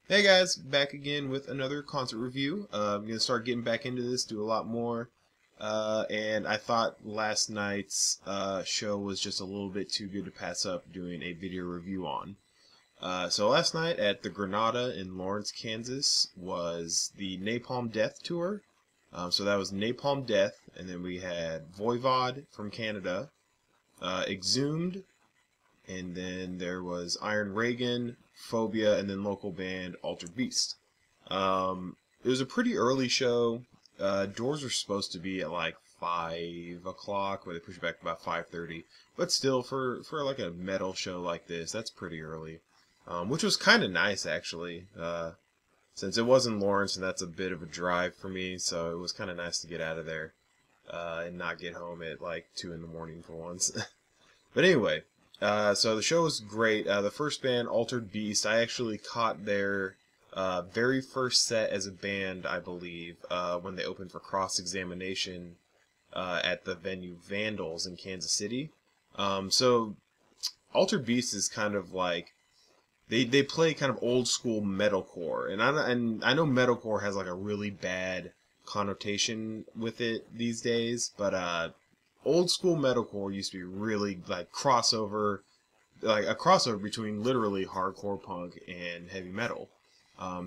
Hey guys, back again with another concert review. I'm gonna start getting back into this, do a lot more. And I thought last night's show was just a little bit too good to pass up doing a video review on. So last night at the Granada in Lawrence, Kansas was the Napalm Death tour. So that was Napalm Death, and then we had Voivod from Canada, Exhumed, and then there was Reagan, Phobia, and then local band Altered Beast. It was a pretty early show. Doors were supposed to be at like 5 o'clock, but they pushed back to about 5:30. But still, for like a metal show like this, that's pretty early. Which was kind of nice actually, since it was in Lawrence and that's a bit of a drive for me. So it was kind of nice to get out of there and not get home at like 2 in the morning for once. But anyway, so the show was great. The first band, Altered Beast, I actually caught their very first set as a band, I believe, when they opened for Cross Examination at the venue Vandals in Kansas City. So Altered Beast is kind of like they play kind of old school metalcore, and I know metalcore has like a really bad connotation with it these days, but old school metalcore used to be really like like a crossover between literally hardcore punk and heavy metal.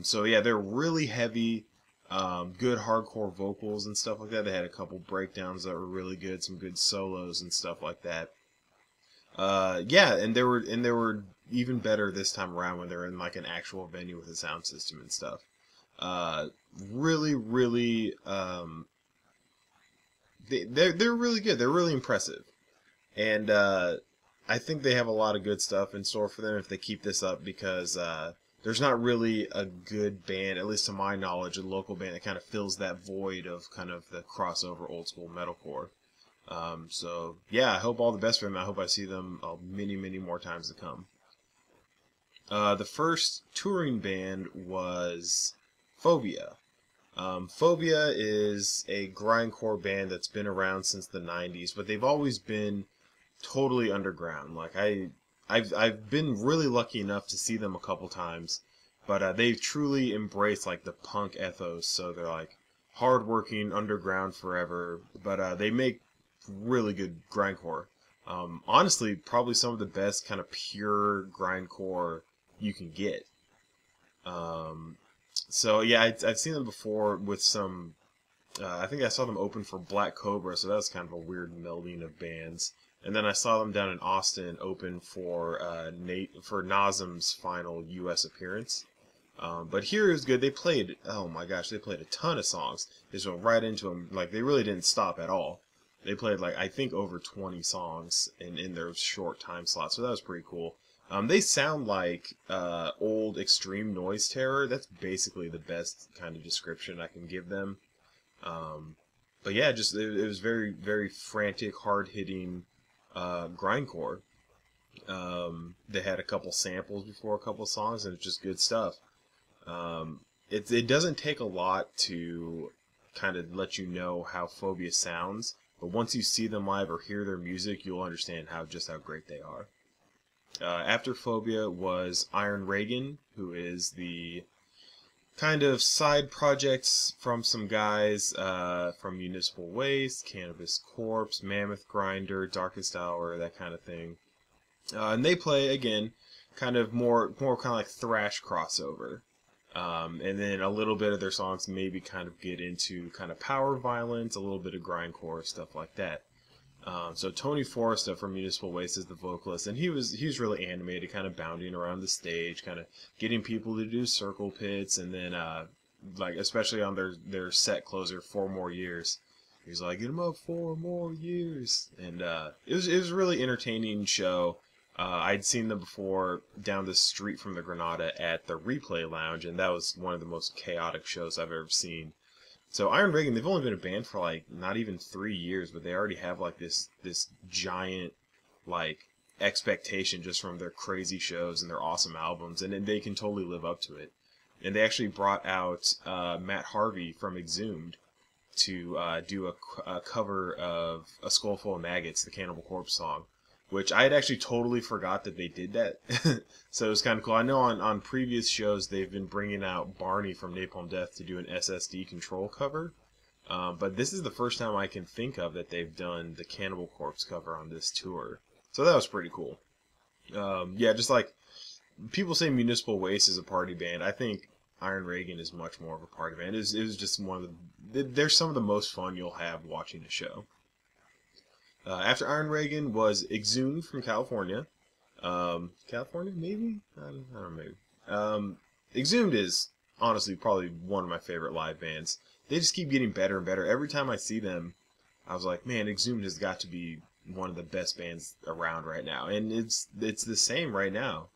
So yeah, they're really heavy, good hardcore vocals and stuff like that. They had a couple breakdowns that were really good, some good solos and stuff like that. Yeah, and they were even better this time around when they're in like an actual venue with a sound system and stuff. Uh, really, really, they're really good. They're really impressive, and I think they have a lot of good stuff in store for them if they keep this up because there's not really a good band, at least to my knowledge, a local band that kind of fills that void of kind of the crossover old school metalcore. So yeah, I hope all the best for them. I hope I see them many, many more times to come. The first touring band was Phobia. Phobia is a grindcore band that's been around since the 90s, but they've always been totally underground. I've been really lucky enough to see them a couple times, but they've truly embraced like the punk ethos. So they're like hardworking, underground forever, but they make really good grindcore. Honestly, probably some of the best kind of pure grindcore you can get. Um, so yeah, I've seen them before with some. I think I saw them open for Black Cobra, so that was kind of a weird melding of bands. And then I saw them down in Austin open for Nate for Nazem's final U.S. appearance. But here it was good. They played, oh my gosh, they played a ton of songs. They just went right into them. Like they really didn't stop at all. They played like I think over 20 songs in their short time slot, so that was pretty cool. They sound like old Extreme Noise Terror. That's basically the best kind of description I can give them. Um, but yeah, just it was very, very frantic, hard hitting grindcore. They had a couple samples before a couple songs, and it's just good stuff. It doesn't take a lot to kind of let you know how Phobia sounds, but once you see them live or hear their music, you'll understand how great they are. After Phobia was Iron Reagan, who is the kind of side projects from some guys from Municipal Waste, Cannabis Corpse, Mammoth Grinder, Darkest Hour, that kind of thing. And they play again, kind of more kind of like thrash crossover. And then a little bit of their songs maybe kind of get into kind of power violence, a little bit of grindcore, stuff like that. So Tony Forrester from Municipal Waste is the vocalist, and he was really animated, kind of bounding around the stage, kind of getting people to do circle pits, and then like especially on their set closer, 4 more years. He's like, get them up 4 more years, and it was a really entertaining show. I'd seen them before down the street from the Granada at the Replay Lounge, and that was one of the most chaotic shows I've ever seen. So Iron Reagan, they've only been a band for like not even 3 years, but they already have like this giant like expectation just from their crazy shows and their awesome albums, and then they can totally live up to it. And they actually brought out Matt Harvey from Exhumed to do a cover of A Skull Full of Maggots, the Cannibal Corpse song. which I had actually totally forgot that they did that. So it was kind of cool. I know on previous shows they've been bringing out Barney from Napalm Death to do an SSD Control cover. But this is the first time I can think of that they've done the Cannibal Corpse cover on this tour. So that was pretty cool. Yeah, just like people say Municipal Waste is a party band. I think Iron Reagan is much more of a party band. It was just one of the... They're some of the most fun you'll have watching the show. After Iron Reagan was Exhumed from California. California, maybe? I don't know, maybe. Exhumed is honestly probably one of my favorite live bands. They just keep getting better and better. Every time I see them, I was like, man, Exhumed has got to be one of the best bands around right now. And it's the same right now.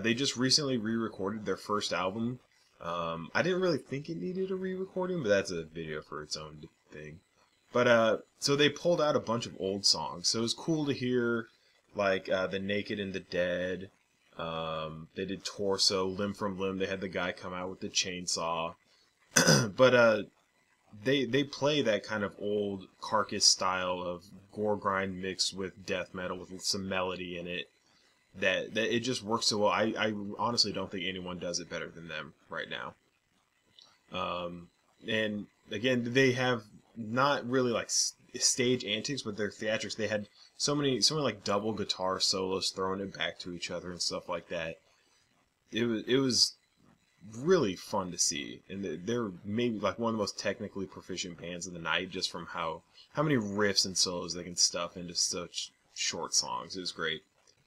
They just recently re-recorded their first album. I didn't really think it needed a re-recording, but that's a video for its own thing. But, so they pulled out a bunch of old songs. So it was cool to hear, like, The Naked and the Dead. They did Torso, Limb from Limb. They had the guy come out with the chainsaw. But, they play that kind of old Carcass style of gore grind mixed with death metal with some melody in it. That it just works so well. I honestly don't think anyone does it better than them right now. And again, they have not really like stage antics, but their theatrics. They had so many like double guitar solos throwing it back to each other and stuff like that. It was really fun to see, and they're maybe like one of the most technically proficient bands of the night, just from how many riffs and solos they can stuff into such short songs. It was great.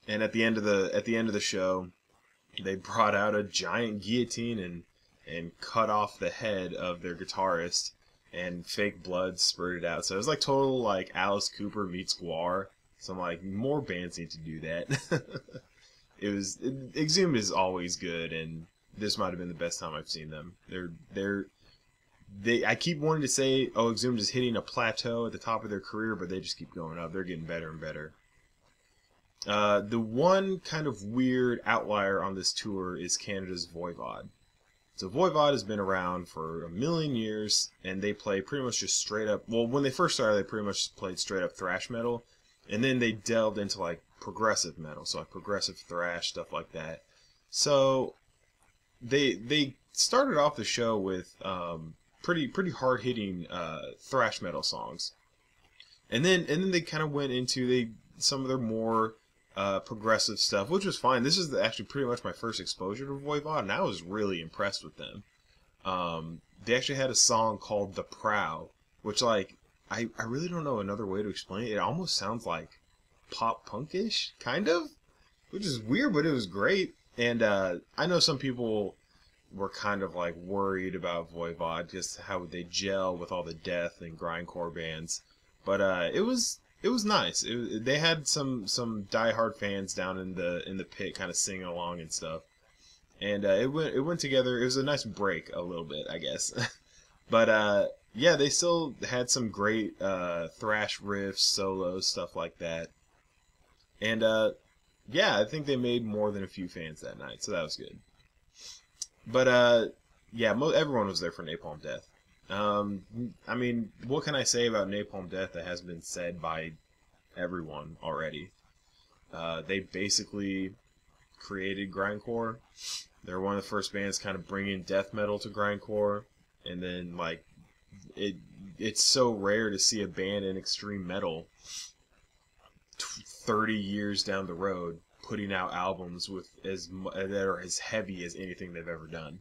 And at the end of the show, they brought out a giant guillotine and cut off the head of their guitarist, and fake blood spurted out. So it was like total like Alice Cooper meets Guar. So I'm like, more bands need to do that. Exhumed is always good, and this might have been the best time I've seen them. I keep wanting to say, oh, Exhumed is hitting a plateau at the top of their career, but they just keep going up. They're getting better and better. The one kind of weird outlier on this tour is Canada's Voivod. So Voivod has been around for a million years, and they play pretty much just straight up... Well, when they first started, they pretty much played straight up thrash metal, and then they delved into like progressive metal, so like progressive thrash, stuff like that. So they started off the show with pretty hard-hitting thrash metal songs. And then they kind of went into some of their more progressive stuff, which was fine. This is actually pretty much my first exposure to Voivod, and I was really impressed with them. They actually had a song called The Prow, which, like, I really don't know another way to explain it. It almost sounds like pop punkish, kind of, which is weird, but it was great. And I know some people were kind of like worried about Voivod, just how they gel with all the death and grindcore bands, but it was nice. They had some diehard fans down in the pit, kind of singing along and stuff, and it went together. It was a nice break, a little bit, I guess. But yeah, they still had some great thrash riffs, solos, stuff like that, and yeah, I think they made more than a few fans that night, so that was good. But yeah, everyone was there for Napalm Death. I mean, what can I say about Napalm Death that hasn't been said by everyone already? They basically created grindcore. They're one of the first bands kind of bringing death metal to grindcore, and then like it's so rare to see a band in extreme metal 30 years down the road putting out albums with that are as heavy as anything they've ever done.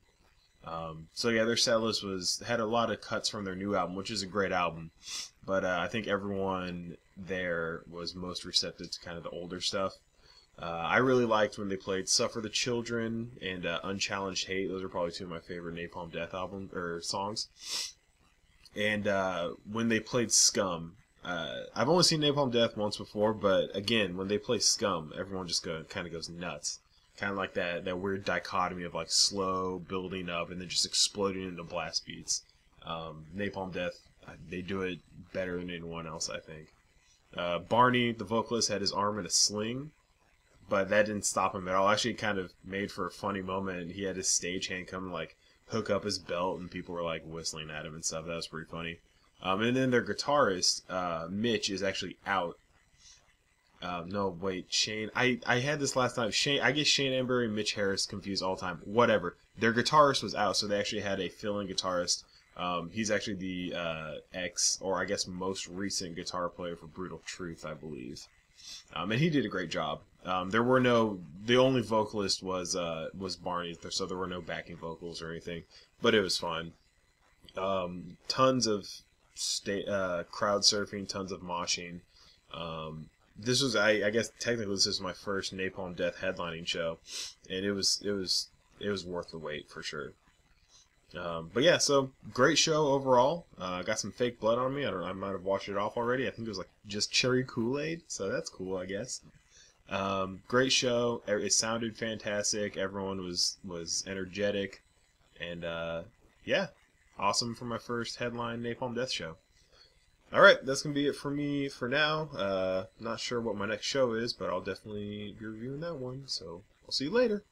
So yeah, their set list had a lot of cuts from their new album, which is a great album, but I think everyone there was most receptive to kind of the older stuff. I really liked when they played Suffer the Children and Unchallenged Hate. Those are probably two of my favorite Napalm Death songs. And when they played Scum, I've only seen Napalm Death once before, but again, when they play Scum, everyone just kind of goes nuts. Kind of like that weird dichotomy of like slow building up and then just exploding into blast beats. Napalm Death, they do it better than anyone else, I think. Barney, the vocalist, had his arm in a sling, but that didn't stop him at all. Actually, kind of made for a funny moment. He had his stagehand come and like hook up his belt, and people were like whistling at him and stuff. That was pretty funny. And then their guitarist, Mitch, is actually out. No, wait, Shane. I had this last time. Shane, I get Shane Embury and Mitch Harris confused all the time. Whatever. Their guitarist was out, so they actually had a fill-in guitarist. He's actually the or I guess most recent guitar player for Brutal Truth, I believe. And he did a great job. The only vocalist was Barney, so there were no backing vocals or anything, but it was fun. Tons of crowd surfing, tons of moshing. This was, I guess technically this is my first Napalm Death headlining show, and it was worth the wait for sure. But yeah, so great show overall. Got some fake blood on me. I might have washed it off already. I think it was like just cherry Kool-Aid, so that's cool, I guess. Great show. It sounded fantastic. Everyone was energetic, and yeah, awesome for my first headline Napalm Death show. Alright, that's going to be it for me for now. Not sure what my next show is, but I'll definitely be reviewing that one, so I'll see you later.